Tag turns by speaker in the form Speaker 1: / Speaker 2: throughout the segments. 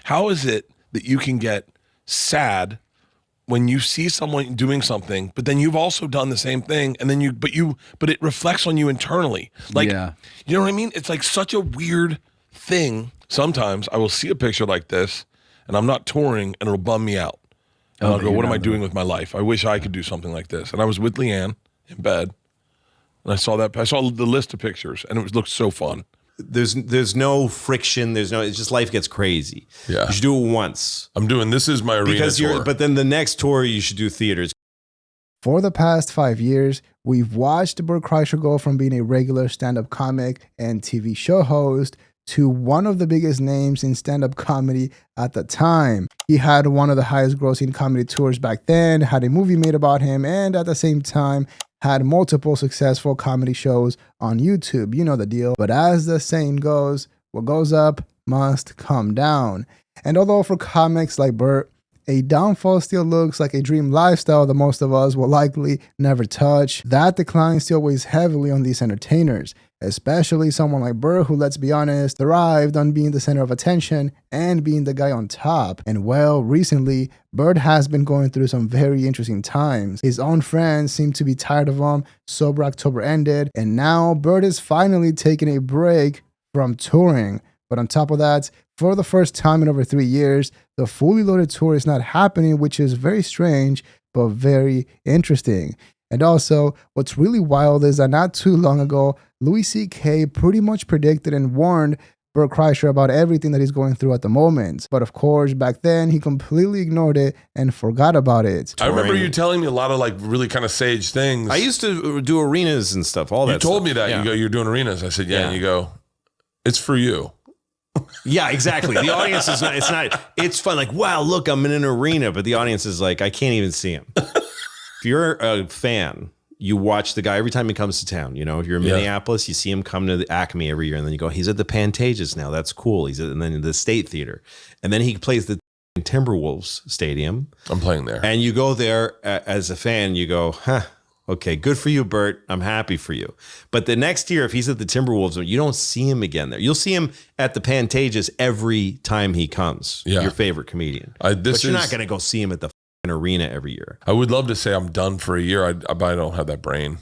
Speaker 1: how is it that you can get sad when you see someone doing something, but then you've also done the same thing, and then but it reflects on you internally. Like, you know what I mean? It's like such a weird thing. Sometimes I will see a picture like this, and I'm not touring, and it'll bum me out. And I'll go, what am I doing with my life? I wish I could do something like this. And I was with Leanne in bed, and I saw the list of pictures, and it looked so fun.
Speaker 2: There's no friction. It's just life gets crazy.
Speaker 1: Yeah.
Speaker 2: You should do it once.
Speaker 1: This is my arena tour.
Speaker 2: But then the next tour you should do theaters.
Speaker 3: For the past 5 years, we've watched Bert Kreischer go from being a regular stand-up comic and TV show host to one of the biggest names in stand-up comedy at the time. He had one of the highest grossing comedy tours back then, had a movie made about him, and at the same time, had multiple successful comedy shows on YouTube. You know the deal. But as the saying goes, what goes up must come down. And although for comics like Bert, a downfall still looks like a dream lifestyle that most of us will likely never touch, that decline still weighs heavily on these entertainers, especially someone like Bert who, let's be honest, thrived on being the center of attention and being the guy on top. And well, recently, Bert has been going through some very interesting times. His own friends seem to be tired of him, Sober October ended, and now Bert is finally taking a break from touring. But on top of that, for the first time in over 3 years, the Fully Loaded tour is not happening, which is very strange, but very interesting. And also, what's really wild is that not too long ago, Louis C.K. pretty much predicted and warned Bert Kreischer about everything that he's going through at the moment. But of course, back then, he completely ignored it and forgot about it.
Speaker 1: I remember you telling me a lot of like really kind of sage things.
Speaker 2: I used to do arenas and stuff, all that
Speaker 1: You told
Speaker 2: stuff.
Speaker 1: me that.
Speaker 2: Yeah.
Speaker 1: You go, you're doing arenas. I said, yeah. And you go, it's for you.
Speaker 2: Yeah, exactly. The audience is it's fun. Like, wow, look, I'm in an arena. But the audience is like, I can't even see him. If you're a fan, you watch the guy every time he comes to town. You know, if you're in Minneapolis, you see him come to the Acme every year. And then you go, he's at the Pantages now. That's cool. And then the State Theater. And then he plays the Timberwolves Stadium.
Speaker 1: I'm playing there.
Speaker 2: And you go there as a fan, you go, okay, good for you, Bert. I'm happy for you. But the next year, if he's at the Timberwolves, you don't see him again there. You'll see him at the Pantages every time he comes.
Speaker 1: Yeah.
Speaker 2: Your favorite comedian. But you're not going to go see him at the arena every year.
Speaker 1: I would love to say I'm done for a year, but I don't have that brain.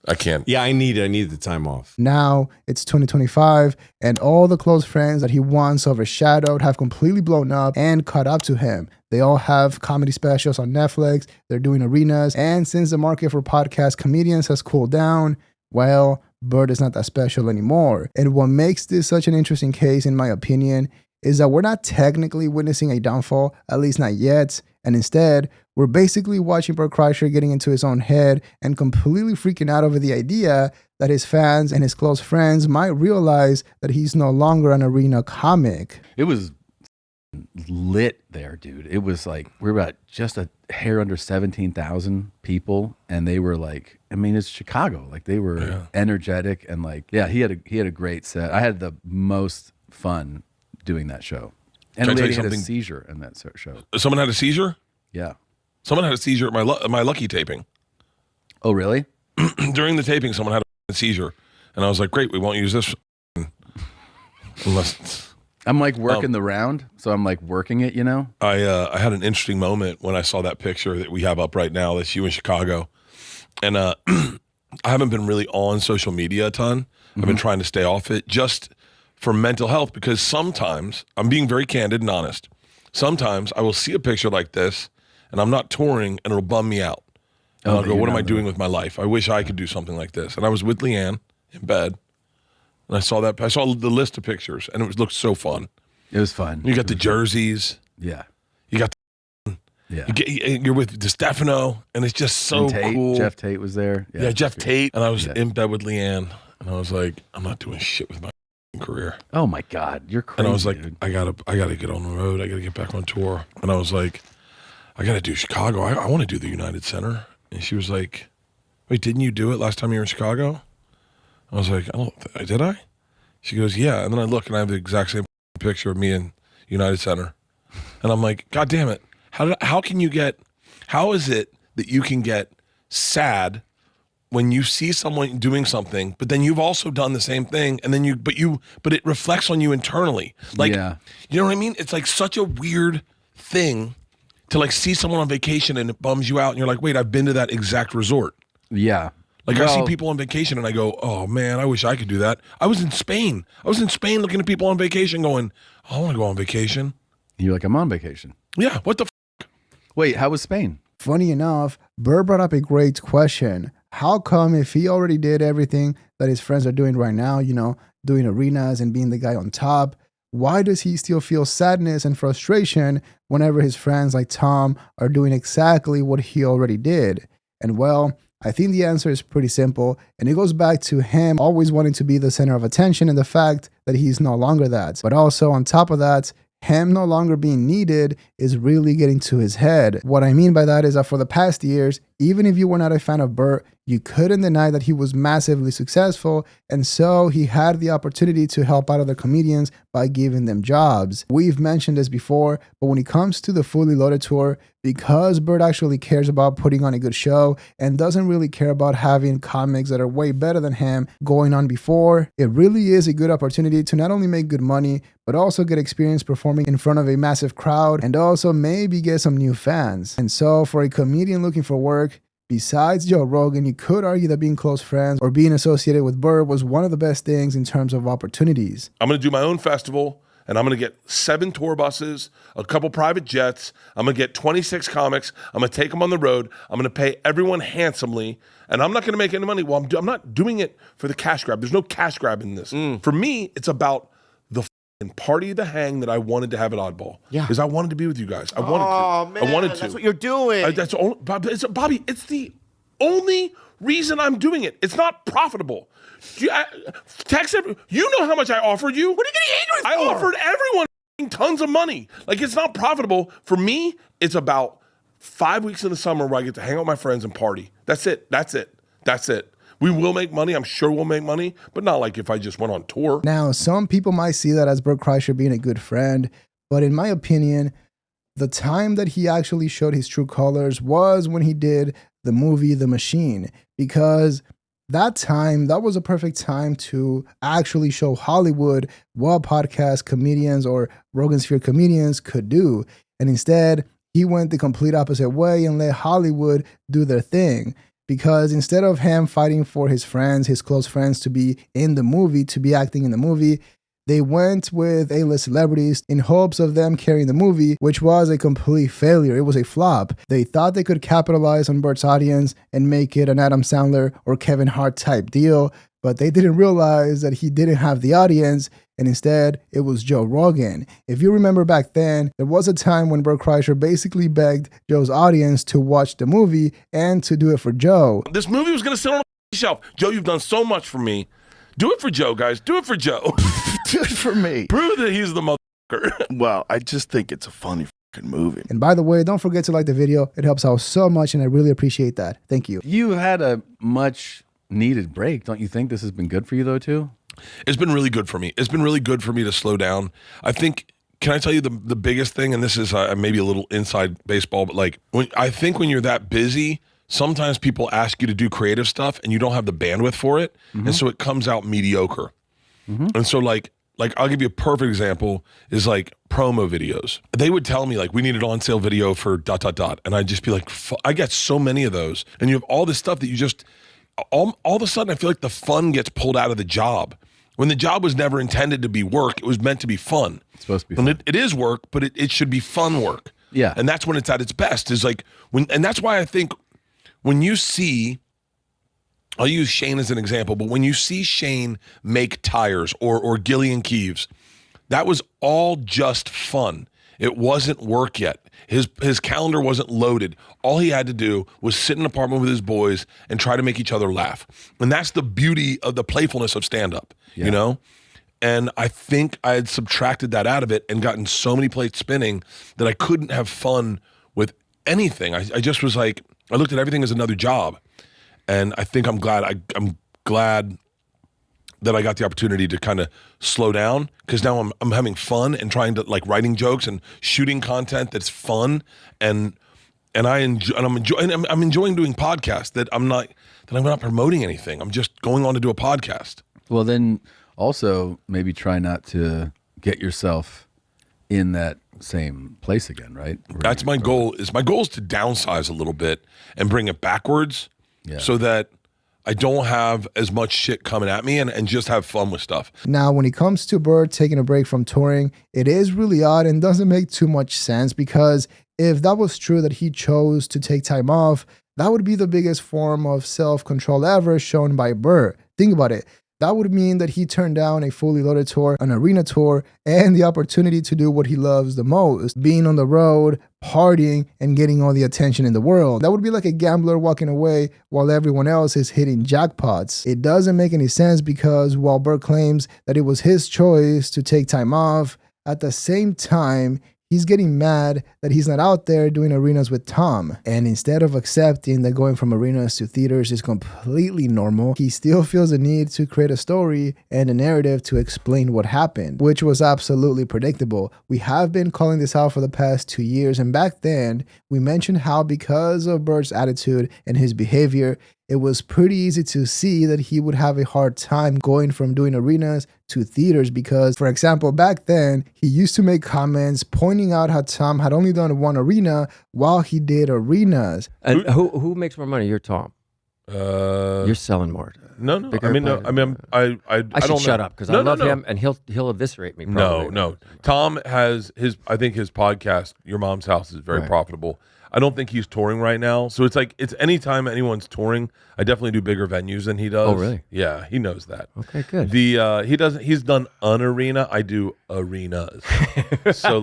Speaker 1: I can't.
Speaker 2: Yeah, I need the time off.
Speaker 3: Now it's 2025, and all the close friends that he once overshadowed have completely blown up and caught up to him. They all have comedy specials on Netflix, they're doing arenas, and since the market for podcast comedians has cooled down, well, Bert is not that special anymore. And what makes this such an interesting case, in my opinion, is that we're not technically witnessing a downfall, at least not yet, and instead, we're basically watching Bert Kreischer getting into his own head and completely freaking out over the idea that his fans and his close friends might realize that he's no longer an arena comic.
Speaker 4: It was lit there, dude. It was like, we're about just a hair under 17,000 people, and they were like, I mean, it's Chicago. Like, they were energetic, and like, yeah, he had a great set. I had the most fun doing that show. And a lady had a seizure in that show.
Speaker 1: Someone had a seizure?
Speaker 4: Yeah.
Speaker 1: Someone had a seizure at my Lucky taping.
Speaker 4: Oh, really?
Speaker 1: During the taping, someone had a seizure. And I was like, great, we won't use this. Unless...
Speaker 4: I'm like working the round, so I'm like working it, you know?
Speaker 1: I had an interesting moment when I saw that picture that we have up right now. That's you in Chicago. And I haven't been really on social media a ton. I've been trying to stay off it just for mental health, because sometimes, I'm being very candid and honest, sometimes I will see a picture like this and I'm not touring and it'll bum me out. And I'll go, what am I doing with my life? I wish I could do something like this. And I was with Leanne in bed, and I saw the list of pictures, and it looked so fun.
Speaker 4: It was fun.
Speaker 1: You got the jerseys.
Speaker 4: Yeah.
Speaker 1: You got you're with DeStefano, and it's just so cool.
Speaker 4: Jeff Tate was there.
Speaker 1: Yeah, Jeff Tate. And I was in bed with Leanne, and I was like, I'm not doing shit with my career.
Speaker 4: Oh my God, you're crazy.
Speaker 1: And I was like,
Speaker 4: dude.
Speaker 1: I gotta get on the road. I gotta get back on tour. And I was like, I gotta do Chicago. I want to do the United Center. And she was like, wait, didn't you do it last time you were in Chicago? I was like, did I? She goes, yeah. And then I look, and I have the exact same picture of me in United Center. And I'm like, God damn it. How is it that you can get sad when you see someone doing something, but then you've also done the same thing, and then but it reflects on you internally. Like,
Speaker 4: Yeah.
Speaker 1: you know what I mean? It's like such a weird thing to like see someone on vacation and it bums you out, and you're like, wait, I've been to that exact resort.
Speaker 4: Yeah.
Speaker 1: Like I see
Speaker 4: Well,
Speaker 1: people on vacation and I go, oh man, I wish I could do that. I was in Spain looking at people on vacation going, I want to go on vacation.
Speaker 4: You're like, I'm on vacation.
Speaker 1: Yeah, what the
Speaker 4: Wait, how was Spain?
Speaker 3: Funny enough, Bert brought up a great question. How come if he already did everything that his friends are doing right now, doing arenas and being the guy on top, why does he still feel sadness and frustration whenever his friends like Tom are doing exactly what he already did? And well, I think the answer is pretty simple, and it goes back to him always wanting to be the center of attention and the fact that he's no longer that. But also on top of that, him no longer being needed is really getting to his head. What I mean by that is that for the past years, even if you were not a fan of Bert, you couldn't deny that he was massively successful, and so he had the opportunity to help out other comedians by giving them jobs. We've mentioned this before, but when it comes to the Fully Loaded tour, because Bert actually cares about putting on a good show and doesn't really care about having comics that are way better than him going on before, it really is a good opportunity to not only make good money, but also get experience performing in front of a massive crowd and also maybe get some new fans. And so for a comedian looking for work, besides Joe Rogan, you could argue that being close friends or being associated with Bert was one of the best things in terms of opportunities.
Speaker 1: I'm going to do my own festival, and I'm going to get 7 tour buses, a couple private jets. I'm going to get 26 comics. I'm going to take them on the road. I'm going to pay everyone handsomely, and I'm not going to make any money. Well, I'm not doing it for the cash grab. There's no cash grab in this. For me, it's about the party, the hang that I wanted to have at Oddball.
Speaker 5: Yeah.
Speaker 1: Because I wanted to be with you guys. I wanted to.
Speaker 5: That's what you're doing.
Speaker 1: Bobby, it's the only reason I'm doing it. It's not profitable. You know how much I offered you.
Speaker 5: What are you getting angry
Speaker 1: I
Speaker 5: for?
Speaker 1: offered everyone tons of money. Like, it's not profitable. For me, it's about 5 weeks in the summer where I get to hang out with my friends and party. That's it. We will make money. I'm sure we'll make money, but not like if I just went on tour.
Speaker 3: Now, some people might see that as Bert Kreischer being a good friend, but in my opinion, the time that he actually showed his true colors was when he did the movie The Machine, because that was a perfect time to actually show Hollywood what podcast comedians or Rogan Sphere comedians could do. And instead, he went the complete opposite way and let Hollywood do their thing. Because instead of him fighting for his friends, his close friends to be in the movie, to be acting in the movie, they went with A-list celebrities in hopes of them carrying the movie, which was a complete failure. It was a flop. They thought they could capitalize on Bert's audience and make it an Adam Sandler or Kevin Hart type deal, but they didn't realize that he didn't have the audience, and instead, it was Joe Rogan. If you remember back then, there was a time when Bert Kreischer basically begged Joe's audience to watch the movie and to do it for Joe.
Speaker 1: This movie was going to sit on a shelf. Joe, you've done so much for me. Do it for Joe, guys. Do it for Joe.
Speaker 5: Do it for me.
Speaker 1: Prove that he's the motherfucker.
Speaker 5: Well, I just think it's a funny fucking movie.
Speaker 3: And by the way, don't forget to like the video. It helps out so much, and I really appreciate that. Thank you.
Speaker 4: You had a much needed break. Don't you think this has been good for you, though, too?
Speaker 1: It's been really good for me. It's been really good for me to slow down. I think, can I tell you the biggest thing, and this is maybe a little inside baseball, but like, when you're that busy, sometimes people ask you to do creative stuff and you don't have the bandwidth for it. And so it comes out mediocre. And so like I'll give you a perfect example is like promo videos. They would tell me like, we need an on sale video for ... And I'd just be like, I get so many of those. And you have all this stuff that you just, all of a sudden I feel like the fun gets pulled out of the job. When the job was never intended to be work, it was meant to be fun.
Speaker 4: It's supposed to be fun.
Speaker 1: And it is work, but it should be fun work.
Speaker 4: Yeah.
Speaker 1: And that's when it's at its best is like and that's why I think when you see, I'll use Shane as an example, but when you see Shane make tires or Gillian Keeves, that was all just fun. It wasn't work yet. His calendar wasn't loaded. All he had to do was sit in an apartment with his boys and try to make each other laugh. And that's the beauty of the playfulness of stand-up, you know? And I think I had subtracted that out of it and gotten so many plates spinning that I couldn't have fun with anything. I just was like, I looked at everything as another job. And I think I'm glad that I got the opportunity to kind of slow down because now I'm having fun and trying to like writing jokes and shooting content that's fun and and I'm enjoying doing podcasts that I'm not promoting anything. I'm just going on to do a podcast.
Speaker 4: Well, then also maybe try not to get yourself in that same place again, right?
Speaker 1: That's my goal. My goal is to downsize a little bit and bring it backwards, so that I don't have as much shit coming at me and just have fun with stuff.
Speaker 3: Now, when it comes to Bert taking a break from touring, it is really odd and doesn't make too much sense, because if that was true that he chose to take time off, that would be the biggest form of self-control ever shown by Bert. Think about it. That would mean that he turned down a fully loaded tour, an arena tour, and the opportunity to do what he loves the most, being on the road, partying, and getting all the attention in the world. That would be like a gambler walking away while everyone else is hitting jackpots. It doesn't make any sense, because while Bert claims that it was his choice to take time off, at the same time, he's getting mad that he's not out there doing arenas with Tom. And instead of accepting that going from arenas to theaters is completely normal, he still feels a need to create a story and a narrative to explain what happened, which was absolutely predictable. We have been calling this out for the past 2 years, and back then, we mentioned how because of Bert's attitude and his behavior, it was pretty easy to see that he would have a hard time going from doing arenas to theaters, because, for example, back then, he used to make comments pointing out how Tom had only done one arena while he did arenas.
Speaker 6: And who makes more money? You're Tom. You're selling more.
Speaker 1: No. I
Speaker 6: should
Speaker 1: don't
Speaker 6: shut
Speaker 1: know.
Speaker 6: up, because I love him, and he'll eviscerate me. Probably.
Speaker 1: No. Tom has I think his podcast, Your Mom's House, is very profitable. I don't think he's touring right now. So it's anytime anyone's touring, I definitely do bigger venues than he does.
Speaker 6: Oh, really?
Speaker 1: Yeah, he knows that.
Speaker 6: Okay, good.
Speaker 1: He's done an arena. I do arenas. So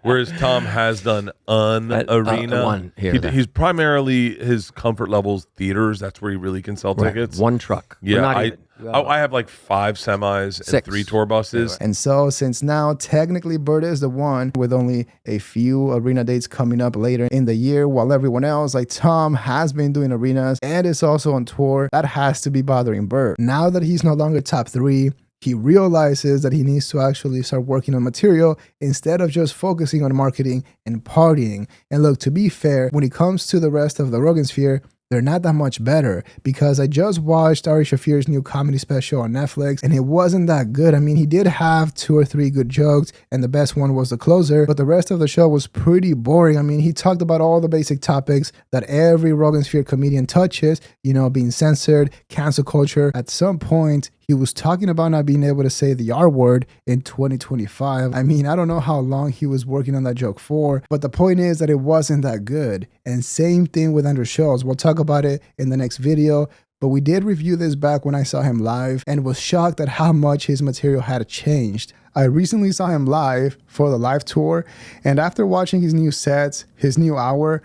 Speaker 1: whereas Tom has done an arena.
Speaker 6: One here.
Speaker 1: He's primarily, his comfort level's theaters. That's where he really can sell tickets.
Speaker 6: One truck.
Speaker 1: Yeah, I have 5 semis and
Speaker 6: 6.
Speaker 1: 3 tour buses.
Speaker 3: And so, since now technically Bert is the one with only a few arena dates coming up later in the year, while everyone else, like Tom, has been doing arenas and is also on tour, that has to be bothering Bert. Now that he's no longer top 3, he realizes that he needs to actually start working on material instead of just focusing on marketing and partying. And look, to be fair, when it comes to the rest of the Rogan sphere, they're not that much better, because I just watched Ari Shaffir's new comedy special on Netflix, and it wasn't that good. I mean, he did have 2 or 3 good jokes, and the best one was the closer, but the rest of the show was pretty boring. I mean, he talked about all the basic topics that every Rogan sphere comedian touches, being censored, cancel culture. At some point, he was talking about not being able to say the R word in 2025. I mean, I don't know how long he was working on that joke for, but the point is that it wasn't that good. And same thing with Andrew Schultz. We'll talk about it in the next video, but we did review this back when I saw him live and was shocked at how much his material had changed. I recently saw him live for the live tour, and after watching his new sets, his new hour,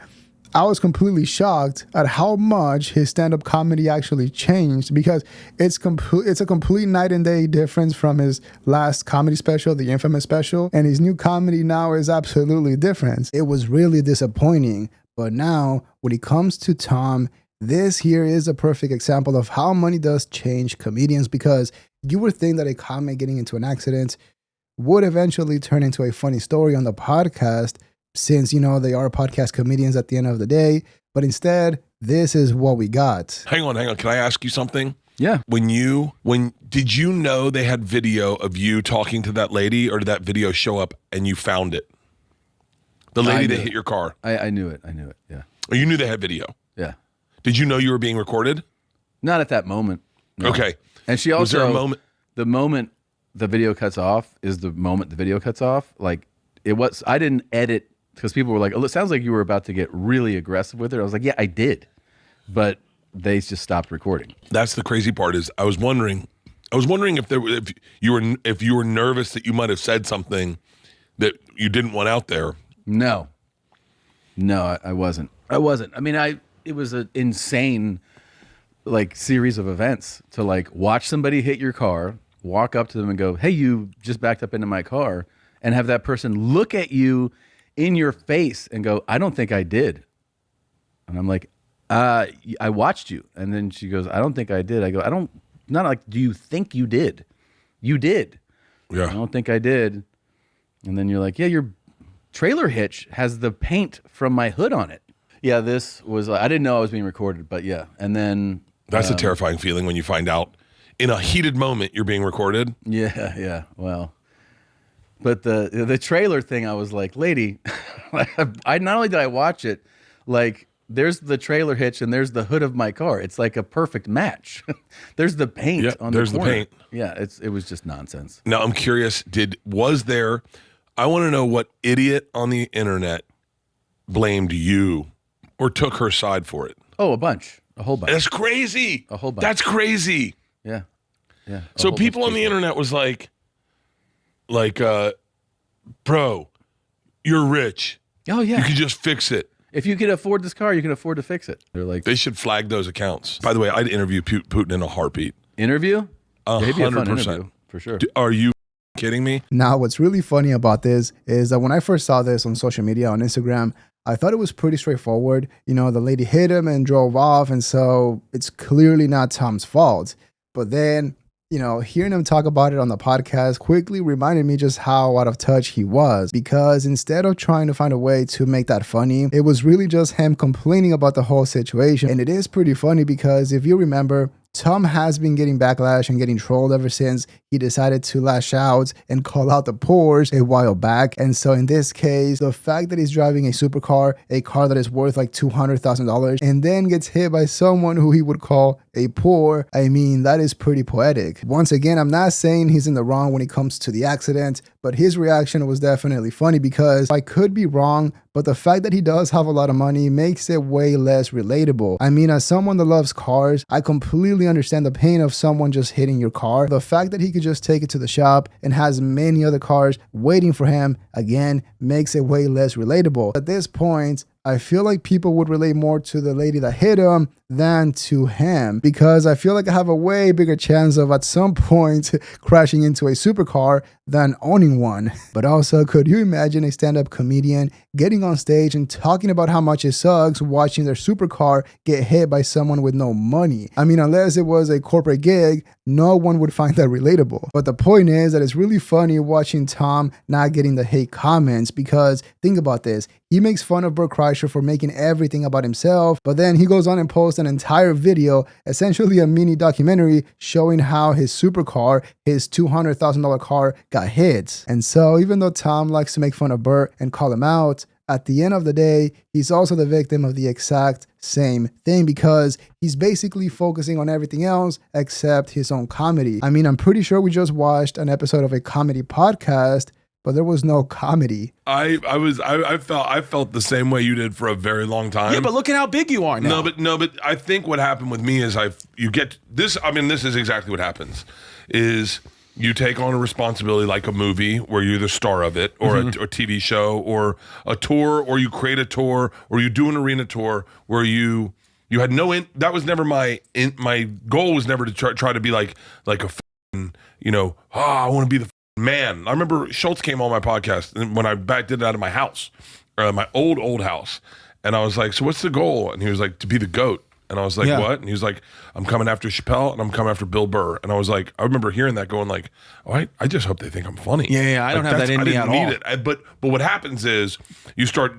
Speaker 3: I was completely shocked at how much his stand-up comedy actually changed, because it's a complete night and day difference from his last comedy special, the infamous special, and his new comedy now is absolutely different. It was really disappointing, but now when it comes to Tom, this here is a perfect example of how money does change comedians, because you would think that a comic getting into an accident would eventually turn into a funny story on the podcast, since, they are podcast comedians at the end of the day. But instead, this is what we got.
Speaker 1: Hang on. Can I ask you something?
Speaker 4: Yeah.
Speaker 1: Did you know they had video of you talking to that lady, or did that video show up and you found it? The lady that hit your car.
Speaker 4: I knew it. Yeah.
Speaker 1: Or you knew they had video?
Speaker 4: Yeah.
Speaker 1: Did you know you were being recorded?
Speaker 4: Not at that moment. No.
Speaker 1: Okay.
Speaker 4: And she also,
Speaker 1: was there a moment?
Speaker 4: The moment the video cuts off is the moment the video cuts off. I didn't edit, because people were like, oh, it sounds like you were about to get really aggressive with it. I was like, yeah, I did. But they just stopped recording.
Speaker 1: That's the crazy part. Is I was wondering if you were nervous that you might have said something that you didn't want out there.
Speaker 4: No, I wasn't. I mean, it was an insane series of events to watch somebody hit your car, walk up to them and go, hey, you just backed up into my car, and have that person look at you in your face and go, I don't think I did. And I'm like, I watched you. And then she goes, I don't think I did. I go, do you think you did? You did.
Speaker 1: Yeah.
Speaker 4: I don't think I did. And then you're like, yeah, your trailer hitch has the paint from my hood on it. Yeah, this was. I didn't know I was being recorded, but yeah, and then
Speaker 1: That's a terrifying feeling when you find out in a heated moment you're being recorded.
Speaker 4: yeah. Well, but the trailer thing, I was like, lady, I not only did I watch it, like there's the trailer hitch and there's the hood of my car. It's like a perfect match. There's the paint on
Speaker 1: there's
Speaker 4: the
Speaker 1: the
Speaker 4: corner.
Speaker 1: paint.
Speaker 4: Yeah, it was just nonsense.
Speaker 1: Now I'm curious, I want to know what idiot on the internet blamed you or took her side for it.
Speaker 4: Oh, a whole bunch.
Speaker 1: That's crazy.
Speaker 4: A whole bunch.
Speaker 1: That's crazy.
Speaker 4: Yeah.
Speaker 1: So people on the internet was like, bro, you're rich.
Speaker 4: Oh yeah.
Speaker 1: You can just fix it.
Speaker 4: If you can afford this car, you can afford to fix it. They're like,
Speaker 1: They should flag those accounts. By the way, I'd interview Putin in a heartbeat.
Speaker 4: interview? It'd be a fun
Speaker 1: 100%.
Speaker 4: interview for sure.
Speaker 1: Are you kidding me?
Speaker 3: Now, what's really funny about this is that when I first saw this on social media, on Instagram, I thought it was pretty straightforward. You know, the lady hit him and drove off, and so it's clearly not Tom's fault. But then, you know, hearing him talk about it on the podcast quickly reminded me just how out of touch he was, because instead of trying to find a way to make that funny, it was really just him complaining about the whole situation. And it is pretty funny because if you remember, Tom has been getting backlash and getting trolled ever since he decided to lash out and call out the Porsche a while back. And so in this case, the fact that he's driving a supercar, a car that is worth like $200,000, and then gets hit by someone who he would call a poor, I mean, that is pretty poetic. Once again, I'm not saying he's in the wrong when it comes to the accident, but his reaction was definitely funny because I could be wrong, but the fact that he does have a lot of money makes it way less relatable. I mean, as someone that loves cars, I completely understand the pain of someone just hitting your car. The fact that he could just take it to the shop and has many other cars waiting for him, again, makes it way less relatable. At this point, I feel like people would relate more to the lady that hit him than to him, because I feel like I have a way bigger chance of at some point crashing into a supercar than owning one. But also, could you imagine a stand-up comedian getting on stage and talking about how much it sucks watching their supercar get hit by someone with no money? I mean, unless it was a corporate gig, no one would find that relatable. But the point is that it's really funny watching Tom not getting the hate comments, because think about this. He makes fun of Bert Kreischer for making everything about himself, but then he goes on and posts an entire video, essentially a mini documentary, showing how his supercar, his $200,000 car, got hit. And so even though Tom likes to make fun of Bert and call him out, at the end of the day, he's also the victim of the exact same thing, because he's basically focusing on everything else except his own comedy. I mean, I'm pretty sure we just watched an episode of a comedy podcast, but there was no comedy.
Speaker 1: I felt the same way you did for a very long time.
Speaker 7: Yeah, but look at how big you are now.
Speaker 1: No, but I think what happened with me is you get this. I mean, this is exactly what happens. Is you take on a responsibility like a movie where you're the star of it, or a TV show, or a tour, or you create a tour, or you do an arena tour where you had that was never my goal was never to try to be like a I want to be the man. I remember Schultz came on my podcast and when I did it out of my house, my old house, and I was like, so what's the goal? And he was like, to be the GOAT. And I was like,
Speaker 7: Yeah.
Speaker 1: what? And he was like, I'm coming after Chappelle and I'm coming after Bill Burr. And I was like, I remember hearing that going like, oh, I just hope they think I'm funny.
Speaker 7: Yeah, I don't have that in me at all.
Speaker 1: I didn't need it. But what happens is you start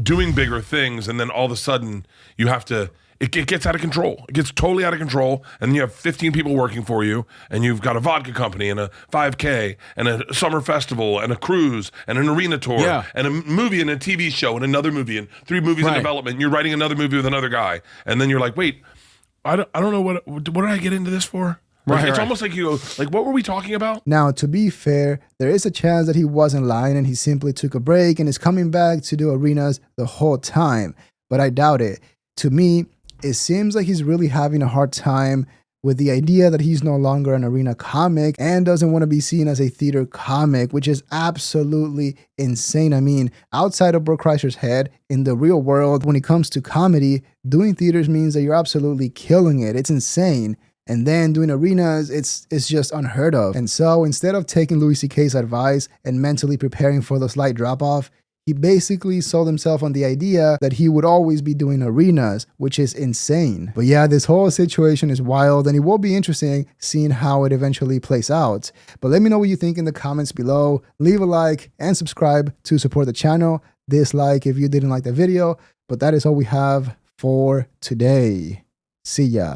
Speaker 1: doing bigger things, and then all of a sudden you have to, it gets out of control. It gets totally out of control. And you have 15 people working for you, and you've got a vodka company and a 5K and a summer festival and a cruise and an arena tour and a movie and a TV show and another movie and 3 movies in development. And you're writing another movie with another guy. And then you're like, wait, I don't know what did I get into this for? Like, it's almost like you go, like, what were we talking about?
Speaker 3: Now, to be fair, there is a chance that he wasn't lying and he simply took a break and is coming back to do arenas the whole time. But I doubt it. To me, it seems like he's really having a hard time with the idea that he's no longer an arena comic and doesn't want to be seen as a theater comic, which is absolutely insane. I mean, outside of Bert Kreischer's head, in the real world, when it comes to comedy, doing theaters means that you're absolutely killing it. It's insane. And then doing arenas, it's just unheard of. And so instead of taking Louis C.K.'s advice and mentally preparing for the slight drop-off, he basically sold himself on the idea that he would always be doing arenas, which is insane. But yeah, this whole situation is wild, and it will be interesting seeing how it eventually plays out. But let me know what you think in the comments below. Leave a like and subscribe to support the channel. Dislike if you didn't like the video. But that is all we have for today. See ya.